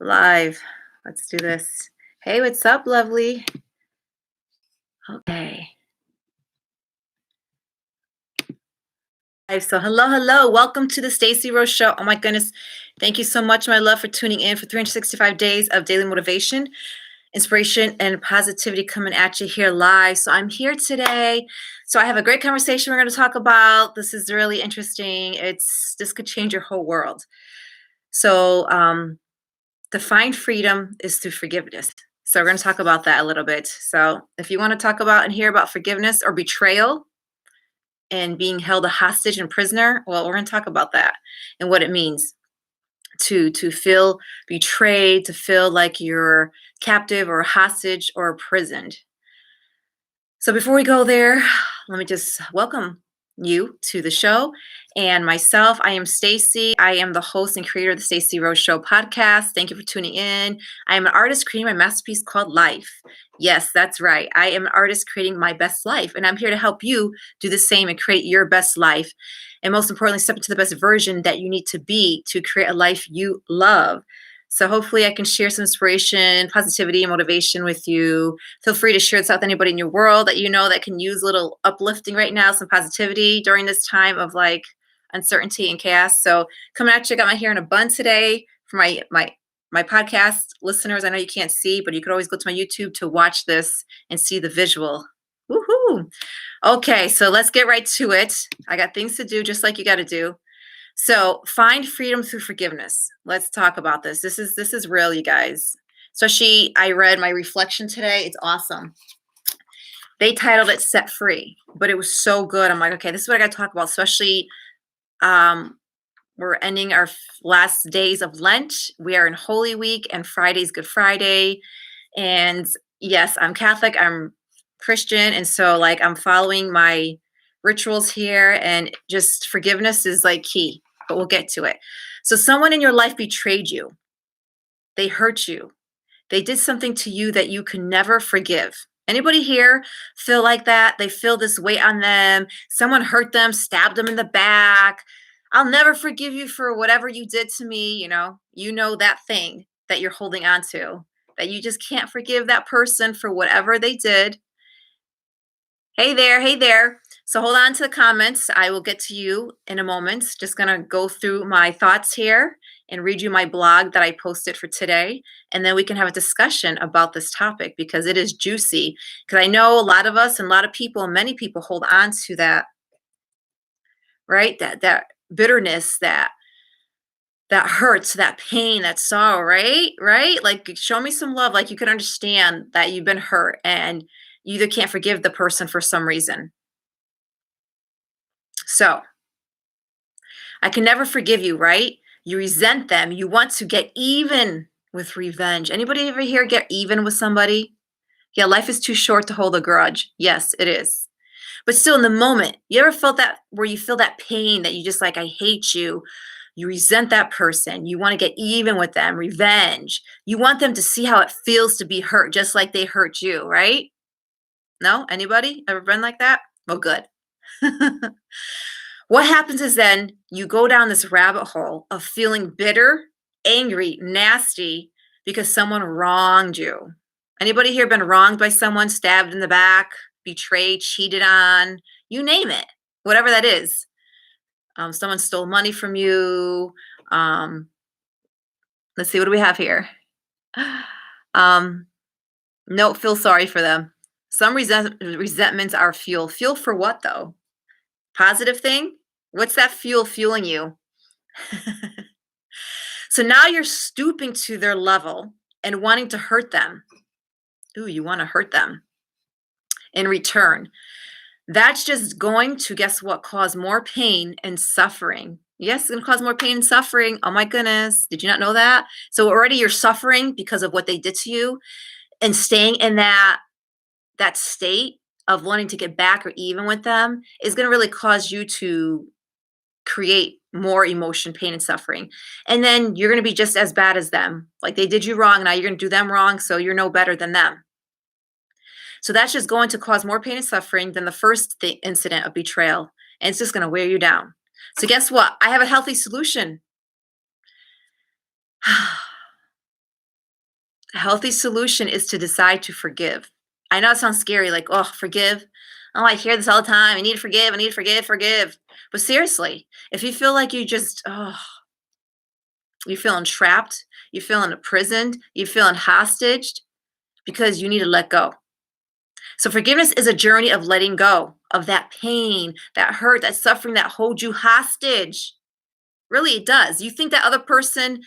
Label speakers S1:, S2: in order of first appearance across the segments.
S1: Live. Let's do this. Hey, what's up, lovely? Okay. So hello. Welcome to the Stacey Rose Show. Oh my goodness. Thank you so much, my love, for tuning in for 365 days of daily motivation, inspiration, and positivity coming at you here live. So I'm here today. So I have a great conversation we're going to talk about. This is really interesting. This could change your whole world. So define freedom is through forgiveness. So we're going to talk about that a little bit. So if you want to talk about and hear about forgiveness or betrayal and being held a hostage and prisoner, well, we're going to talk about that and what it means to feel betrayed, to feel like you're captive or hostage or imprisoned. So before we go there, let me just welcome you to the show and myself. I am Stacey. I am the host and creator of the Stacey Rose Show podcast. Thank you for tuning in. I am an artist creating my masterpiece called Life. Yes, that's right. I am an artist creating my best life, and I'm here to help you do the same and create your best life. And most importantly, step into the best version that you need to be to create a life you love. So hopefully I can share some inspiration, positivity, and motivation with you. Feel free to share this out with anybody in your world that you know that can use a little uplifting right now, some positivity during this time of like uncertainty and chaos. So coming at you, I got my hair in a bun today for my podcast listeners. I know you can't see, but you could always go to my YouTube to watch this and see the visual. Woohoo! Okay, so let's get right to it. I got things to do, just like you got to do. So find freedom through forgiveness. Let's talk about this. This is real, you guys. I read my reflection today. It's awesome. They titled it Set Free, but it was so good. I'm like, okay, this is what I got to talk about, especially we're ending our last days of Lent. We are in Holy Week and Friday's Good Friday. And yes, I'm Catholic, I'm Christian. And so like I'm following my rituals here, and just forgiveness is like key, but we'll get to it. So someone in your life betrayed you. They hurt you. They did something to you that you can never forgive. Anybody here feel like that? They feel this weight on them. Someone hurt them, stabbed them in the back. I'll never forgive you for whatever you did to me. You know that thing that you're holding on to, that you just can't forgive that person for whatever they did. Hey there, hey there. So hold on to the comments. I will get to you in a moment. Just going to go through my thoughts here and read you my blog that I posted for today. And then we can have a discussion about this topic because it is juicy. Because I know a lot of us and a lot of people, many people hold on to that, right? That bitterness, that hurts, that pain, that sorrow, right? Right? Like show me some love. Like you can understand that you've been hurt and you either can't forgive the person for some reason. So I can never forgive you, right? You resent them. You want to get even with revenge. Anybody ever here get even with somebody? Yeah, life is too short to hold a grudge. Yes, it is. But still in the moment, you ever felt that where you feel that pain that you just like, I hate you. You resent that person. You want to get even with them, revenge. You want them to see how it feels to be hurt just like they hurt you, right? No? Anybody ever been like that? Well, good. What happens is then you go down this rabbit hole of feeling bitter, angry, nasty because someone wronged you. Anybody here been wronged by someone, stabbed in the back, betrayed, cheated on, you name it, whatever that is. Someone stole money from you. Let's see, what do we have here? No, feel sorry for them. Some resentments are fuel. Fuel for what though? Positive thing? What's that fuel fueling you? So now you're stooping to their level and wanting to hurt them. Ooh, you want to hurt them in return. That's just going to, guess what, cause more pain and suffering. Yes, it's going to cause more pain and suffering. Oh my goodness. Did you not know that? So already you're suffering because of what they did to you, and staying in that state of wanting to get back or even with them is going to really cause you to create more emotion, pain, and suffering. And then you're going to be just as bad as them. Like they did you wrong. Now you're going to do them wrong. So you're no better than them. So that's just going to cause more pain and suffering than the first incident of betrayal. And it's just going to wear you down. So guess what? I have a healthy solution. A healthy solution is to decide to forgive. I know it sounds scary, like, oh, forgive. Oh, I hear this all the time. I need to forgive. I need to forgive, forgive. But seriously, if you feel like you just, oh, you're feeling trapped, you're feeling imprisoned, you're feeling hostage because you need to let go. So forgiveness is a journey of letting go of that pain, that hurt, that suffering that holds you hostage. Really, it does. You think that other person,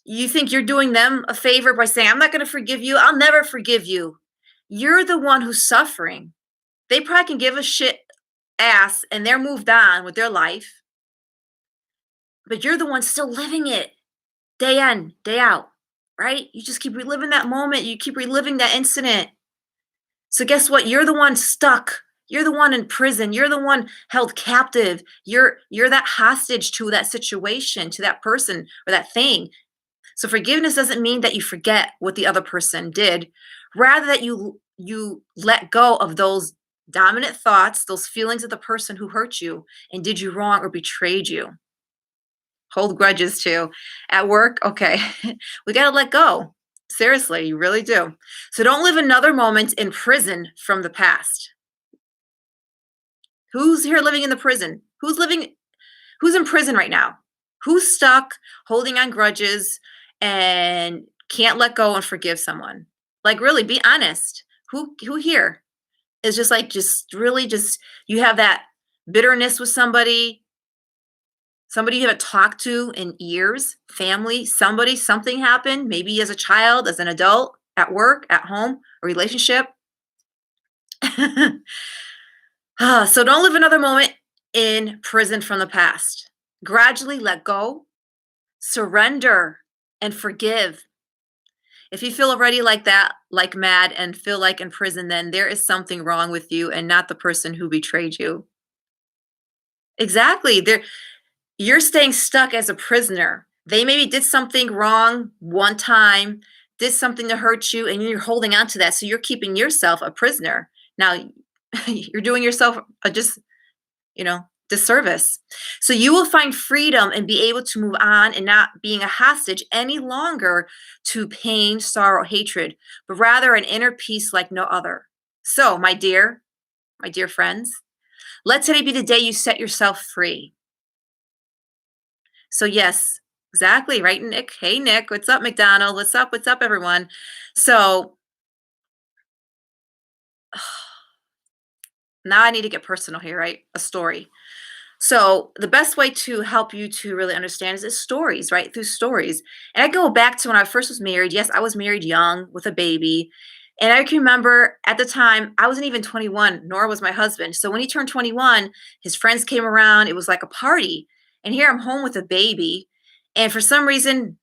S1: you think you're doing them a favor by saying, I'm not going to forgive you. I'll never forgive you. You're the one who's suffering. They probably can give a shit ass and they're moved on with their life, but you're the one still living it day in, day out, right? You just keep reliving that moment. You keep reliving that incident. So guess what? You're the one stuck. You're the one in prison. You're the one held captive. You're that hostage to that situation, to that person or that thing. So forgiveness doesn't mean that you forget what the other person did, rather that you let go of those dominant thoughts, those feelings of the person who hurt you and did you wrong or betrayed you. Hold grudges too. At work, okay. We got to let go. Seriously, you really do. So don't live another moment in prison from the past. Who's here living in the prison? Who's in prison right now? Who's stuck holding on grudges and can't let go and forgive someone? Like really be honest. Who here is just like just really just you have that bitterness with somebody you haven't talked to in years, family, somebody, something happened, maybe as a child, as an adult, at work, at home, a relationship. So don't live another moment in prison from the past. Gradually let go, surrender, and forgive. If you feel already like that, like mad, and feel like in prison, then there is something wrong with you and not the person who betrayed you. Exactly. You're staying stuck as a prisoner. They maybe did something wrong one time, did something to hurt you, and you're holding on to that. So you're keeping yourself a prisoner. Now, you're doing yourself a disservice. So you will find freedom and be able to move on and not being a hostage any longer to pain, sorrow, hatred, but rather an inner peace like no other. So, my dear friends, let today be the day you set yourself free. So yes, exactly, right, Nick? Hey, Nick, what's up, McDonald? What's up? What's up, everyone? So now I need to get personal here, right? A story. So the best way to help you to really understand is stories, right? Through stories. And I go back to when I first was married. Yes, I was married young with a baby. And I can remember at the time, I wasn't even 21, nor was my husband. So when he turned 21, his friends came around. It was like a party. And here I'm home with a baby. And for some reason,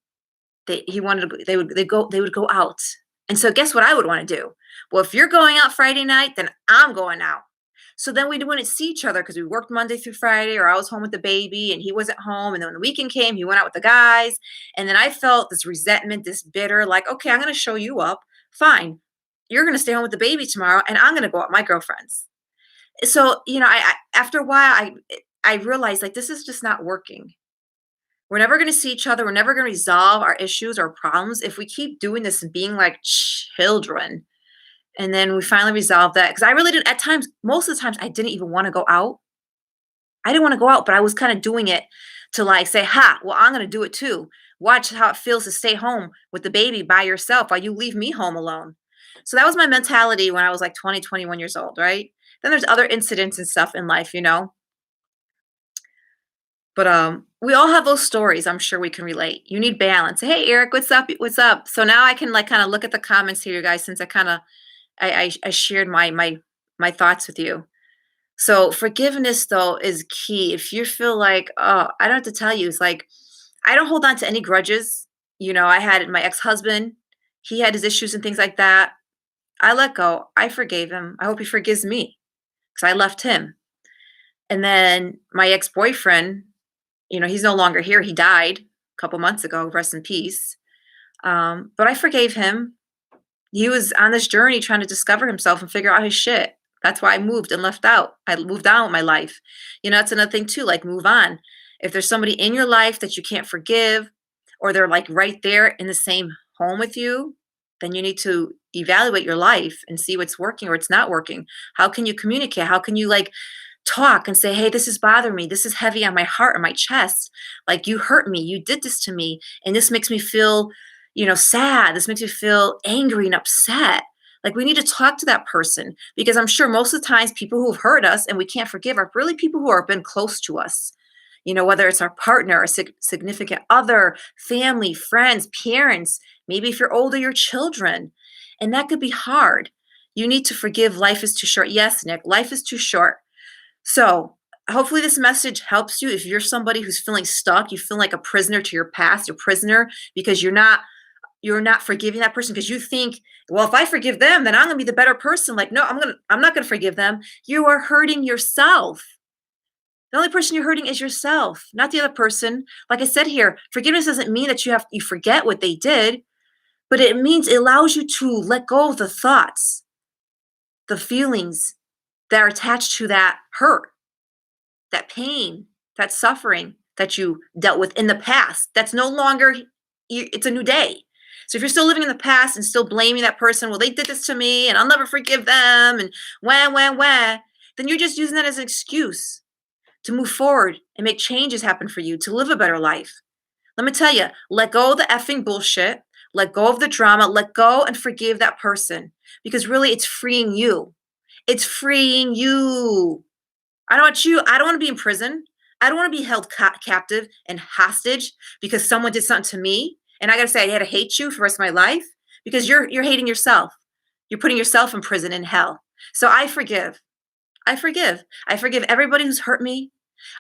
S1: he wanted to, they would go out. And so guess what I would want to do? Well, if you're going out Friday night, then I'm going out. So then we wouldn't see each other because we worked Monday through Friday, or I was home with the baby and he wasn't home. And then when the weekend came, he went out with the guys. And then I felt this resentment, this bitter, like, okay, I'm going to show you up. Fine. You're going to stay home with the baby tomorrow and I'm going to go out with my girlfriends. So, after a while, I realized like this is just not working. We're never going to see each other. We're never going to resolve our issues or problems if we keep doing this and being like children. And then we finally resolved that because I really did. At times, most of the times, I didn't even want to go out. I didn't want to go out, but I was kind of doing it to like say, "Ha, well, I'm going to do it too. Watch how it feels to stay home with the baby by yourself while you leave me home alone." So that was my mentality when I was like 20, 21 years old, right? Then there's other incidents and stuff in life. But we all have those stories. I'm sure we can relate. You need balance. Hey, Eric, what's up? What's up? So now I can like kind of look at the comments here, you guys, since I shared my thoughts with you. So forgiveness though is key. If you feel like, oh, I don't have to tell you, it's like I don't hold on to any grudges. I had my ex-husband, he had his issues and things like that. I let go. I forgave him. I hope he forgives me because I left him. And then my ex-boyfriend, he's no longer here. He died a couple months ago. Rest in peace. But I forgave him. He was on this journey trying to discover himself and figure out his shit. That's why I moved and left out. I moved on with my life. That's another thing too, like move on. If there's somebody in your life that you can't forgive, or they're like right there in the same home with you, then you need to evaluate your life and see what's working or it's not working. How can you communicate? How can you like talk and say, hey, this is bothering me. This is heavy on my heart or my chest. Like you hurt me. You did this to me. And this makes me feel, sad. This makes me feel angry and upset. Like we need to talk to that person because I'm sure most of the times people who have hurt us and we can't forgive are really people who have been close to us. Whether it's our partner, a significant other, family, friends, parents, maybe if you're older, your children. And that could be hard. You need to forgive. Life is too short. Yes, Nick, life is too short. So, hopefully, this message helps you. If you're somebody who's feeling stuck, you feel like a prisoner to your past, a prisoner because you're not forgiving that person because you think, well, if I forgive them, then I'm going to be the better person. Like, no, I'm not going to forgive them. You are hurting yourself. The only person you're hurting is yourself, not the other person. Like I said here, forgiveness doesn't mean that you forget what they did, but it means it allows you to let go of the thoughts, the feelings that are attached to that hurt, that pain, that suffering that you dealt with in the past. That's no longer, it's a new day. So if you're still living in the past and still blaming that person, well, they did this to me and I'll never forgive them and wah, then you're just using that as an excuse to move forward and make changes happen for you, to live a better life. Let me tell you, let go of the effing bullshit, let go of the drama, let go and forgive that person because really it's freeing you. It's freeing you. I don't want to be in prison. I don't want to be held captive and hostage because someone did something to me. And I got to say, I had to hate you for the rest of my life because you're hating yourself. You're putting yourself in prison in hell. So I forgive. I forgive. I forgive everybody who's hurt me.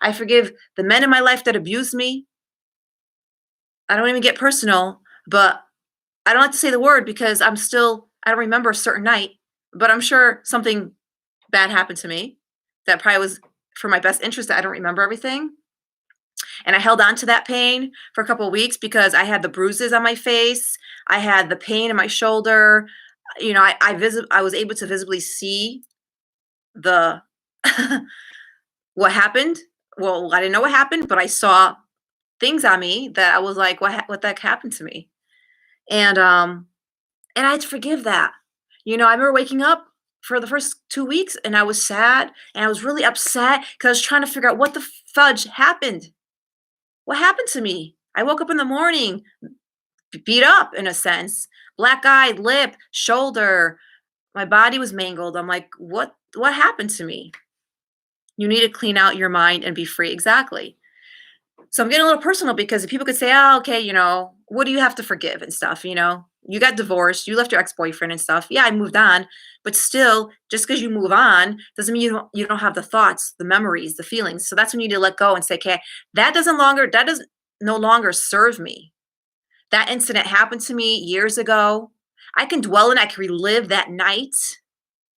S1: I forgive the men in my life that abused me. I don't even get personal, but I don't like to say the word because I don't remember a certain night, but I'm sure something bad happened to me that probably was for my best interest that I don't remember everything. And I held on to that pain for a couple of weeks because I had the bruises on my face. I had the pain in my shoulder. I was able to visibly see the what happened. Well, I didn't know what happened, but I saw things on me that I was like, what the heck happened to me? And I had to forgive that. I remember waking up for the first 2 weeks and I was sad and I was really upset because I was trying to figure out what the fudge happened. What happened to me? I woke up in the morning beat up in a sense, black eyed, lip, shoulder. My body was mangled. I'm like, what happened to me? You need to clean out your mind and be free. Exactly. So I'm getting a little personal because people could say, oh, okay, what do you have to forgive and stuff, You got divorced, you left your ex-boyfriend and stuff. Yeah, I moved on, but still, just because you move on doesn't mean you don't have the thoughts, the memories, the feelings. So that's when you need to let go and say, okay, that doesn't no longer serve me. That incident happened to me years ago. I can dwell in, I can relive that night,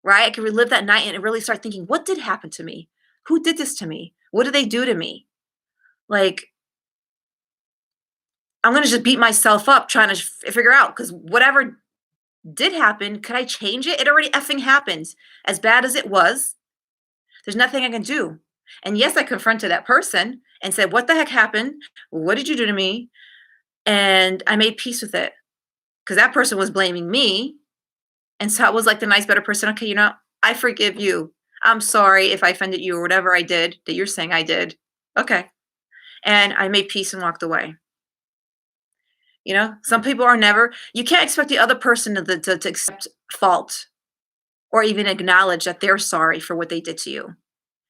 S1: right? I can relive that night and really start thinking, what did happen to me? Who did this to me? What did they do to me? Like, I'm going to just beat myself up trying to figure out because whatever did happen, could I change it? It already effing happened. As bad as it was, there's nothing I can do. And yes, I confronted that person and said, what the heck happened? What did you do to me? And I made peace with it because that person was blaming me. And so I was like the nice, better person. Okay, I forgive you. I'm sorry if I offended you or whatever I did that you're saying I did. Okay. And I made peace and walked away. Some people you can't expect the other person to accept fault or even acknowledge that they're sorry for what they did to you.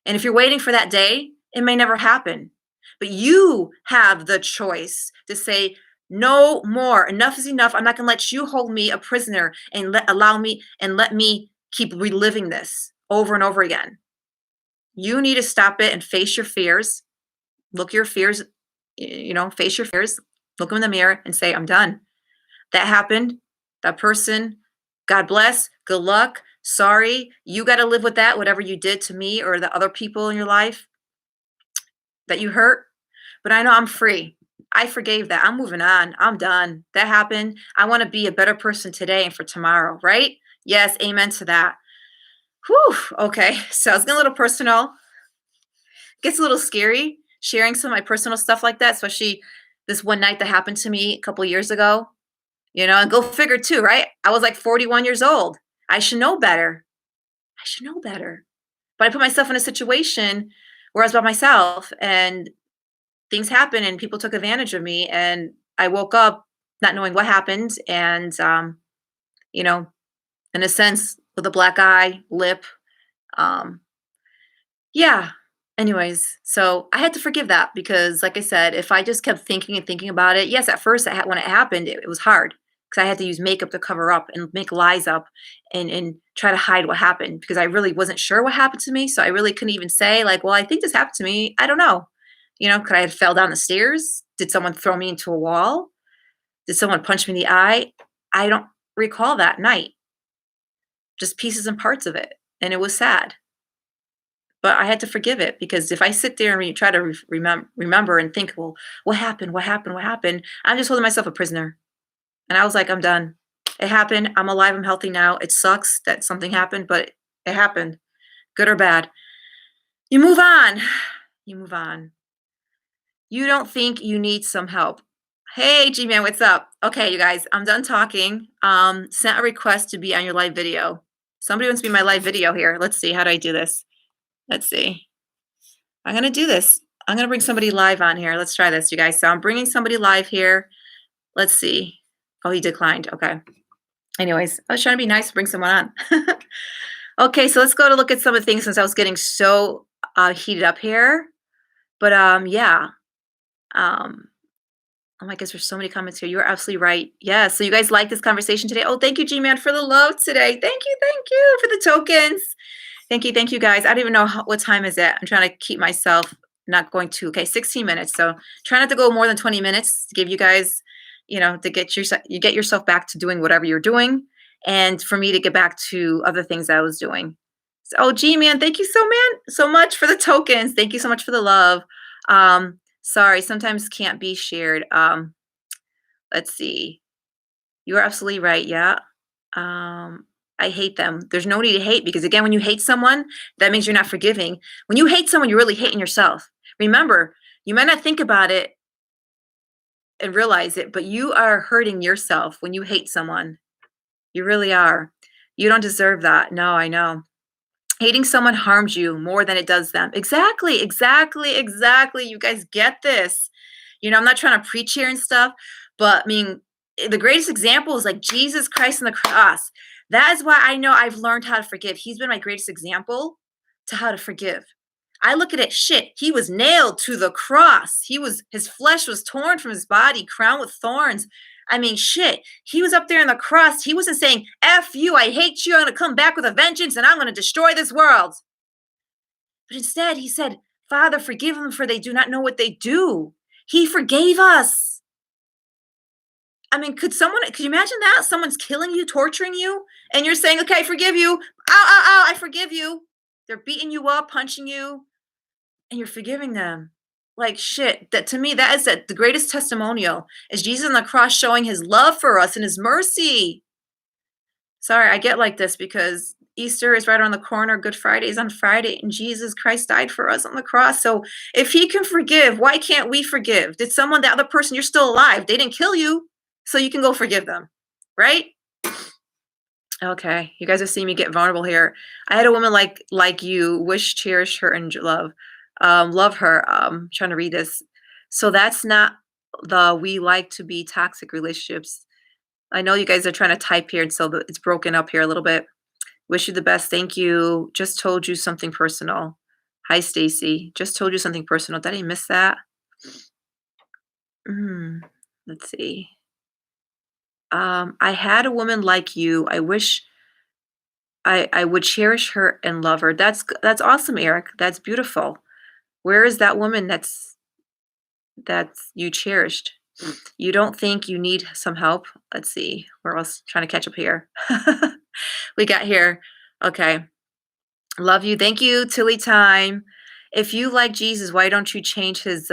S1: And if you're waiting for that day, it may never happen. But you have the choice to say, no more. Enough is enough. I'm not going to let you hold me a prisoner and let me keep reliving this over and over again. You need to stop it and face your fears. Look your fears, face your fears. Look them in the mirror and say, I'm done. That happened. That person, God bless, good luck, sorry. You got to live with that, whatever you did to me or the other people in your life that you hurt. But I know I'm free. I forgave that. I'm moving on. I'm done. That happened. I want to be a better person today and for tomorrow, right? Yes, amen to that. Whew. Okay. So it's getting a little personal. Gets a little scary sharing some of my personal stuff like that, especially this one night that happened to me a couple years ago. And go figure too, right? I was like 41 years old. I should know better. I should know better. But I put myself in a situation where I was by myself and things happened and people took advantage of me. And I woke up not knowing what happened. And, you know, in a sense, with a black eye, lip. Um, yeah. Anyways, so I had to forgive that because, like I said, if I just kept thinking and thinking about it, yes, at first, when it happened, it was hard because I had to use makeup to cover up and make lies up and try to hide what happened because I really wasn't sure what happened to me. So I really couldn't even say, like, well, I think this happened to me. I don't know. Could I have fell down the stairs? Did someone throw me into a wall? Did someone punch me in the eye? I don't recall that night, just pieces and parts of it. And it was sad. But I had to forgive it because if I sit there and try to remember and think, well, what happened? What happened? What happened? I'm just holding myself a prisoner. And I was like, I'm done. It happened. I'm alive. I'm healthy now. It sucks that something happened, but it happened, good or bad. You move on. You move on. You don't think you need some help. Hey, G-Man, what's up? Okay, you guys, I'm done talking. Sent a request to be on your live video. Somebody wants to be my live video here. Let's see. How do I do this? Let's see. I'm going to do this. I'm going to bring somebody live on here. Let's try this, you guys. So I'm bringing somebody live here. Let's see. Oh, he declined. Okay. Anyways, I was trying to be nice to bring someone on. Okay, so let's go to look at some of the things since I was getting so heated up here. But yeah. Oh my gosh, there's so many comments here. You're absolutely right. Yeah, so you guys like this conversation today. Oh, thank you, G-Man, for the love today. Thank you for the tokens. Thank you, guys. I don't even know what time is it. I'm trying to keep myself not going too. Okay, 16 minutes. So try not to go more than 20 minutes to give you guys, to get yourself back to doing whatever you're doing, and for me to get back to other things I was doing. So, oh, G-Man, thank you so much for the tokens. Thank you so much for the love. Sorry, sometimes can't be shared. Let's see. You are absolutely right. Yeah. I hate them. There's no need to hate because, again, when you hate someone, that means you're not forgiving. When you hate someone, you're really hating yourself. Remember, you might not think about it and realize it, but you are hurting yourself when you hate someone. You really are. You don't deserve that. No, I know. Hating someone harms you more than it does them. Exactly. You guys get this. I'm not trying to preach here and stuff, but I mean, the greatest example is like Jesus Christ on the cross. That is why I know I've learned how to forgive. He's been my greatest example to how to forgive. I look at it, shit, he was nailed to the cross. His flesh was torn from his body, crowned with thorns. I mean, shit, he was up there on the cross. He wasn't saying, F you, I hate you, I'm going to come back with a vengeance and I'm going to destroy this world. But instead, he said, Father, forgive them for they do not know what they do. He forgave us. I mean, could you imagine that? Someone's killing you, torturing you, and you're saying, okay, I forgive you. Ow, I forgive you. They're beating you up, punching you, and you're forgiving them. Like shit. That to me, that is the greatest testimonial is Jesus on the cross showing his love for us and his mercy. Sorry, I get like this because Easter is right around the corner. Good Friday is on Friday, and Jesus Christ died for us on the cross. So if he can forgive, why can't we forgive? Did the other person, you're still alive. They didn't kill you, so you can go forgive them, right? Okay, you guys are seeing me get vulnerable here. I had a woman like you, wish, cherish her, and love her. Trying to read this. So that's not we like to be toxic relationships. I know you guys are trying to type here, and so it's broken up here a little bit. Wish you the best. Thank you. Just told you something personal. Hi, Stacy. Just told you something personal. Did I miss that? Let's see. I had a woman like you. I wish I would cherish her and love her. That's awesome, Eric. That's beautiful. Where is that woman that's you cherished? You don't think you need some help? Let's see. Where else? Trying to catch up here. We got here. Okay. Love you. Thank you, Tilly Time. If you like Jesus, why don't you change his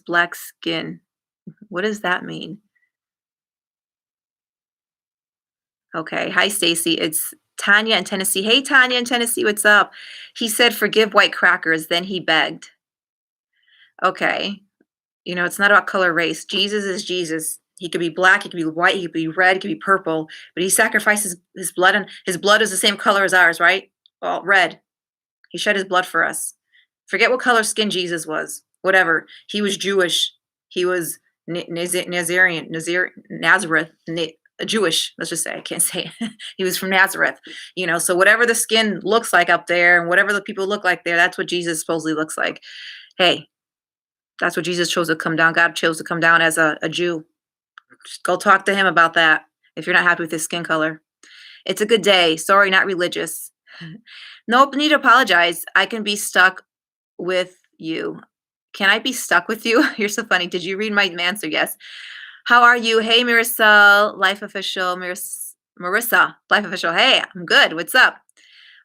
S1: black skin? What does that mean? Okay. Hi, Stacy. It's Tanya in Tennessee. Hey, Tanya in Tennessee. What's up? He said, forgive white crackers. Then he begged. Okay. It's not about color, race. Jesus is Jesus. He could be black, he could be white, he could be red, he could be purple, but he sacrificed his blood, and his blood is the same color as ours, right? Well, red. He shed his blood for us. Forget what color skin Jesus was. Whatever. He was Jewish. He was Nazareth, Jewish. Let's just say I can't say it. He was from Nazareth. So whatever the skin looks like up there, and whatever the people look like there, that's what Jesus supposedly looks like. Hey, that's what Jesus chose to come down. God chose to come down as a Jew. Just go talk to him about that if you're not happy with his skin color. It's a good day. Sorry, not religious. Nope, need to apologize. I can be stuck with you. Can I be stuck with you? You're so funny. Did you read my answer? Yes. How are you? Hey, Marissa, Life Official. Marissa, Life Official. Hey, I'm good. What's up?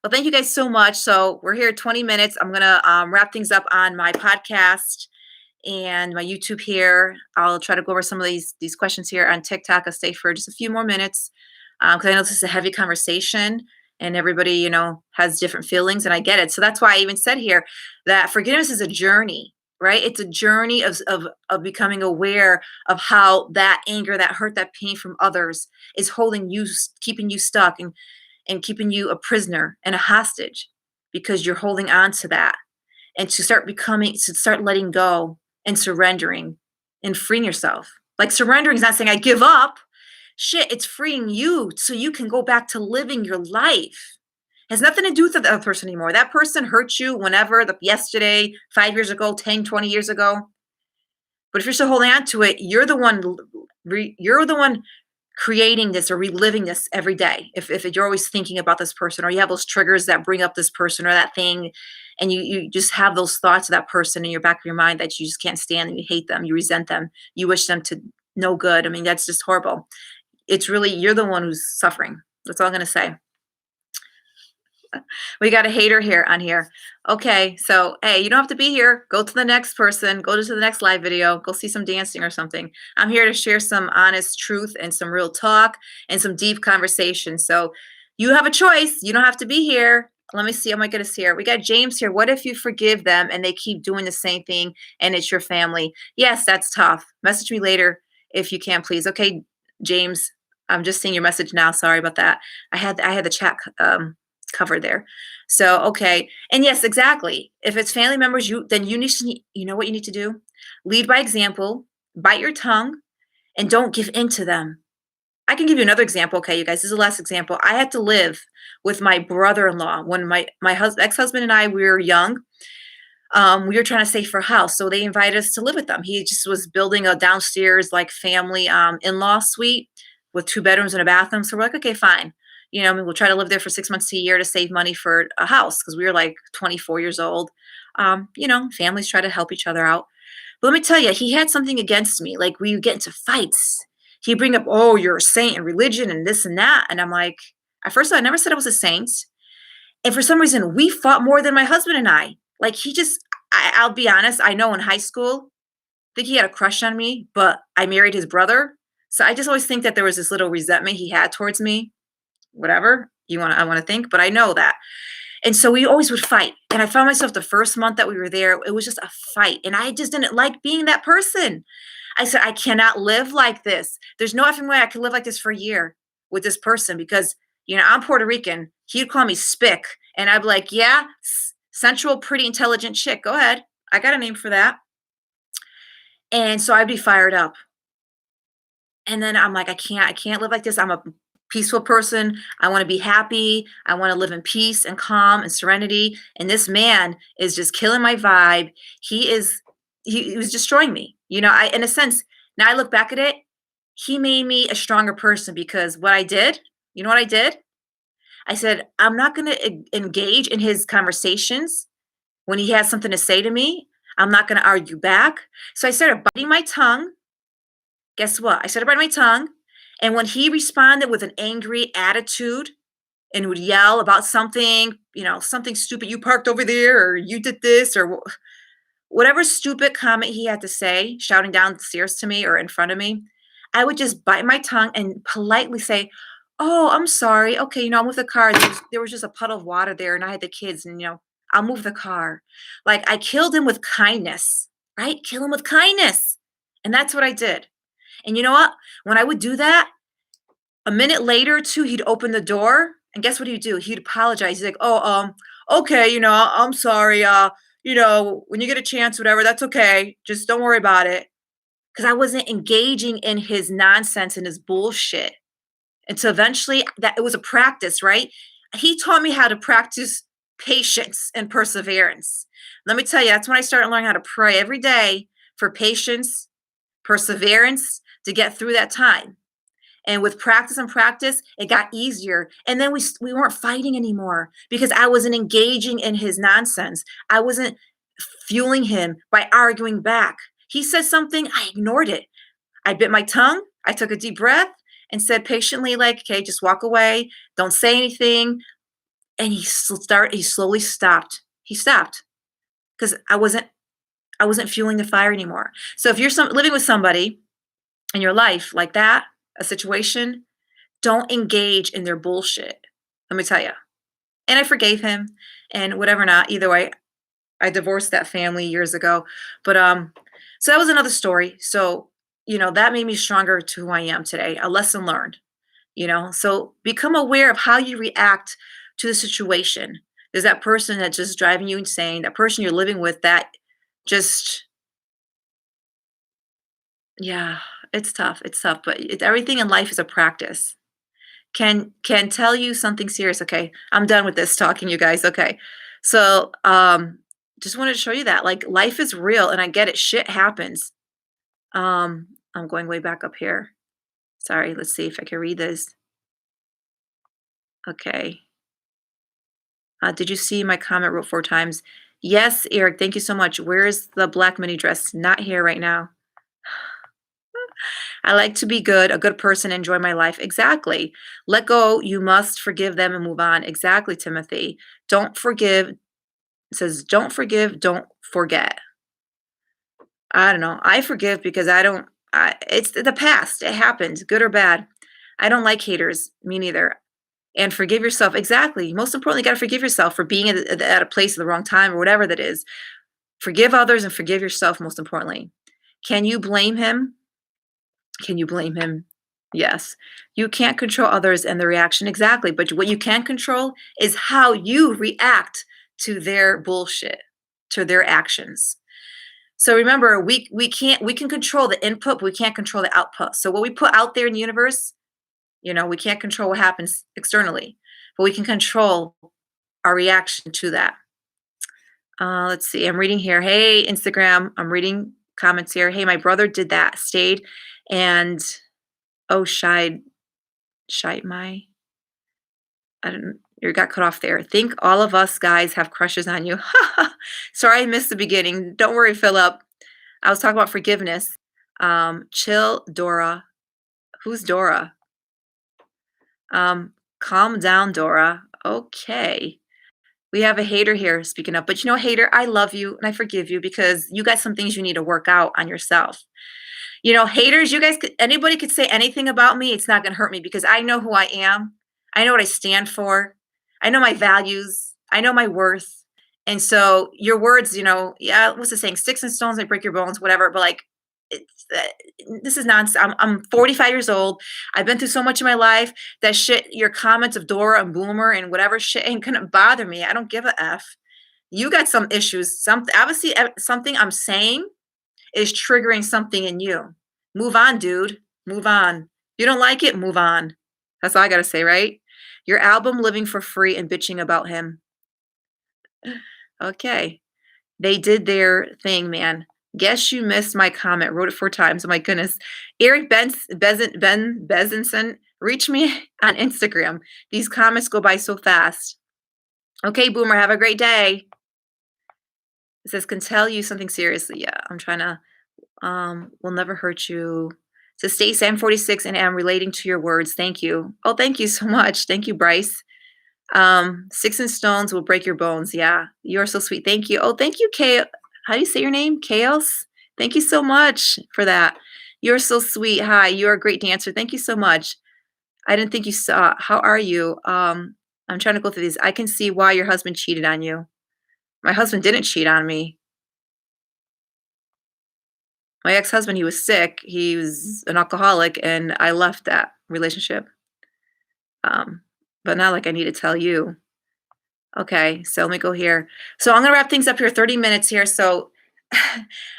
S1: Well, thank you guys so much. So we're here 20 minutes. I'm going to wrap things up on my podcast and my YouTube here. I'll try to go over some of these questions here on TikTok. I'll stay for just a few more minutes because I know this is a heavy conversation and everybody, has different feelings, and I get it. So that's why I even said here that forgiveness is a journey, right? It's a journey of becoming aware of how that anger, that hurt, that pain from others is holding you, keeping you stuck, and keeping you a prisoner and a hostage because you're holding on to that. And to start letting go and surrendering and freeing yourself. Like surrendering is not saying I give up. Shit, it's freeing you so you can go back to living your life. It has nothing to do with the other person anymore. That person hurt you whenever, yesterday, 5 years ago, 10, 20 years ago. But if you're still holding on to it, you're the one creating this or reliving this every day. If you're always thinking about this person, or you have those triggers that bring up this person or that thing, and you just have those thoughts of that person in your back of your mind that you just can't stand, and you hate them, you resent them, you wish them to no good. I mean, that's just horrible. It's really, you're the one who's suffering. That's all I'm going to say. We got a hater here on here. Okay, so hey, you don't have to be here. Go to the next person. Go to the next live video. Go see some dancing or something. I'm here to share some honest truth and some real talk and some deep conversation. So you have a choice. You don't have to be here. Let me see. Oh my goodness, here. We got James here. What if you forgive them and they keep doing the same thing and it's your family? Yes, that's tough. Message me later if you can, please. Okay, James, I'm just seeing your message now. Sorry about that. I had the chat covered there. So, okay. And yes, exactly. If it's family members, then you need to, you know what you need to do? Lead by example, bite your tongue, and don't give in to them. I can give you another example. Okay, you guys, this is the last example. I had to live with my brother-in-law when my ex-husband and I, we were young. We were trying to save for a house. So they invited us to live with them. He just was building a downstairs family in-law suite with 2 bedrooms and a bathroom. So we're like, okay, fine. We'll try to live there for 6 months to a year to save money for a house because we were 24 years old. Families try to help each other out. But let me tell you, he had something against me. We would get into fights. He'd bring up, oh, you're a saint and religion and this and that. And I'm like, at first I never said I was a saint. And for some reason, we fought more than my husband and I. I'll be honest, I know in high school, I think he had a crush on me, but I married his brother. So I just always think that there was this little resentment he had towards me. Whatever I want to think, but I know that. And so we always would fight. And I found myself the first month that we were there, it was just a fight. And I just didn't like being that person. I said, I cannot live like this. There's no effing way I could live like this for a year with this person because, I'm Puerto Rican. He'd call me spick. And I'd be like, yeah, sensual, pretty, intelligent chick. Go ahead. I got a name for that. And so I'd be fired up. And then I'm like, I can't live like this. I'm a peaceful person. I want to be happy. I want to live in peace and calm and serenity. And this man is just killing my vibe. He was destroying me. In a sense, now I look back at it, he made me a stronger person because what I did, you know what I did? I said, I'm not going to engage in his conversations when he has something to say to me. I'm not going to argue back. So I started biting my tongue. Guess what? I started biting my tongue. And when he responded with an angry attitude and would yell about something, something stupid, you parked over there, or you did this, or whatever stupid comment he had to say, shouting down the stairs to me or in front of me, I would just bite my tongue and politely say, oh, I'm sorry. Okay, I'll move the car. There was just a puddle of water there and I had the kids and, I'll move the car. I killed him with kindness, right? Kill him with kindness. And that's what I did. And you know what? When I would do that, a minute later or two, he'd open the door, and guess what he'd do? He'd apologize. He's like, "Oh, okay, I'm sorry. When you get a chance, whatever, that's okay. Just don't worry about it." Because I wasn't engaging in his nonsense and his bullshit. And so eventually that it was a practice, right? He taught me how to practice patience and perseverance. Let me tell you, that's when I started learning how to pray every day for patience, perseverance to get through that time. And with practice and practice, it got easier. And then we weren't fighting anymore because I wasn't engaging in his nonsense. I wasn't fueling him by arguing back. He said something, I ignored it. I bit my tongue. I took a deep breath and said patiently, like, okay, just walk away. Don't say anything. And he slowly stopped. He stopped because I wasn't fueling the fire anymore. So if you're living with somebody in your life like that, a situation, don't engage in their bullshit. Let me tell you. And I forgave him and whatever not. Either way, I divorced that family years ago. But so that was another story. So, that made me stronger to who I am today. A lesson learned. So become aware of how you react to the situation. There's that person that's just driving you insane, that person you're living with that just yeah, it's tough. It's tough, but everything in life is a practice. Can tell you something serious. Okay, I'm done with this talking, you guys. Okay, so just wanted to show you that like life is real, and I get it. Shit happens. I'm going way back up here. Sorry. Let's see if I can read this. Okay. Did you see my comment wrote 4 times? Yes, Eric. Thank you so much. Where's the black mini dress? Not here right now. I like to be good, a good person, enjoy my life. Exactly. Let go. You must forgive them and move on. Exactly, Timothy. Don't forgive. It says, don't forgive, don't forget. I don't know. I forgive because I don't, it's the past. It happened, good or bad. I don't like haters. Me neither. And forgive yourself. Exactly. Most importantly, you got to forgive yourself for being at a place at the wrong time or whatever that is. Forgive others and forgive yourself, most importantly. Can you blame him? Can you blame him? Yes. You can't control others and the reaction exactly, but what you can control is how you react to their bullshit, to their actions. So remember, we can control the input, but we can't control the output. So what we put out there in the universe, we can't control what happens externally, but we can control our reaction to that. Let's see. I'm reading here. Hey, Instagram. I'm reading comments here. Hey, my brother did that, stayed, and oh, shied my. I don't. You got cut off there. Think all of us guys have crushes on you. Sorry, I missed the beginning. Don't worry, Philip. I was talking about forgiveness. Chill, Dora. Who's Dora? Calm down, Dora. Okay. We have a hater here speaking up. But hater, I love you and I forgive you because you got some things you need to work out on yourself. Haters, you guys anybody could say anything about me. It's not going to hurt me because I know who I am. I know what I stand for. I know my values. I know my worth. And so your words, yeah, what's the saying? Sticks and stones may break your bones, whatever. But like, it's, this is nonsense. I'm 45 years old. I've been through so much in my life that shit, your comments of Dora and Boomer and whatever shit ain't going to bother me. I don't give a F. You got some issues. Obviously, something I'm saying is triggering something in you. Move on, dude. Move on. You don't like it? Move on. That's all I got to say, right? Your album, Living for Free and Bitching About Him. Okay. They did their thing, man. Guess you missed my comment. Wrote it 4 times. Oh my goodness. Eric Bezinson, reach me on Instagram. These comments go by so fast. Okay, Boomer, have a great day. It says, can tell you something seriously. Yeah, I'm trying to will never hurt you. So Stacey, I'm 46 and I'm relating to your words. Thank you. Oh, thank you so much. Thank you, Bryce. Sticks and stones will break your bones. Yeah, you're so sweet. Thank you. Oh, thank you, Kay. How do you say your name? Chaos? Thank you so much for that. You're so sweet. Hi, you're a great dancer. Thank you so much. I didn't think you saw. How are you? I'm trying to go through these. I can see why your husband cheated on you. My husband didn't cheat on me. My ex-husband, he was sick. He was an alcoholic, and I left that relationship. Um, but not like I need to tell you. Okay, so let me go here. So I'm gonna wrap things up here, 30 minutes here. So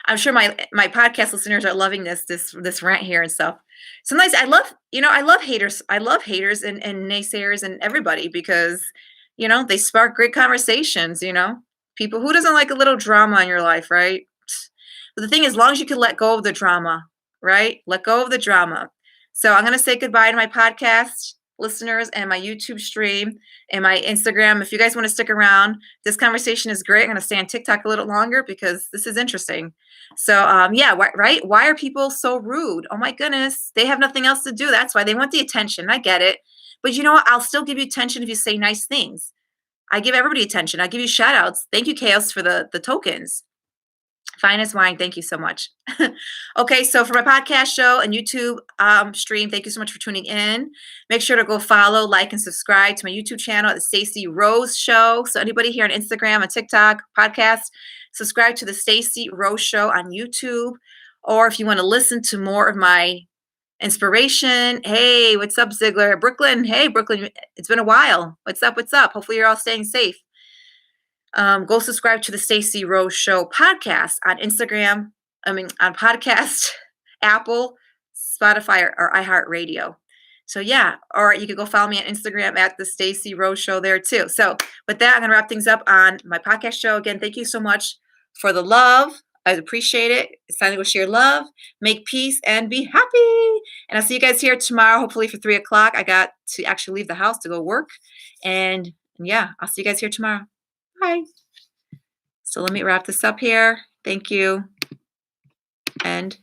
S1: I'm sure my podcast listeners are loving this rant here and stuff. Sometimes I love haters. I love haters and naysayers and everybody because they spark great conversations. People who doesn't like a little drama in your life, right? But the thing is, as long as you can let go of the drama, right? Let go of the drama. So I'm gonna say goodbye to my podcast listeners and my YouTube stream and my Instagram. If you guys want to stick around, this conversation is great. I'm going to stay on TikTok a little longer because this is interesting. So, yeah, right? Why are people so rude? Oh my goodness, they have nothing else to do. That's why they want the attention. I get it, but you know what? I'll still give you attention if you say nice things. I give everybody attention. I give you shout outs. Thank you, Chaos, for the tokens. Fine as wine. Thank you so much. Okay, so for my podcast show and YouTube stream, thank you so much for tuning in. Make sure to go follow, like, and subscribe to my YouTube channel at the Stacey Rose Show. So anybody here on Instagram, on TikTok, podcast, subscribe to the Stacey Rose Show on YouTube. Or if you want to listen to more of my inspiration, hey, what's up, Ziegler? Brooklyn, hey, Brooklyn, it's been a while. What's up? What's up? Hopefully you're all staying safe. Go subscribe to the Stacey Rose Show podcast on Instagram. On podcast, Apple, Spotify, or iHeartRadio. So yeah, or you could go follow me on Instagram at the Stacey Rose Show there too. So with that, I'm gonna wrap things up on my podcast show. Again, thank you so much for the love. I appreciate it. It's time to go share love, make peace, and be happy. And I'll see you guys here tomorrow, hopefully for 3 o'clock. I got to actually leave the house to go work. And yeah, I'll see you guys here tomorrow. Bye. So let me wrap this up here. Thank you. And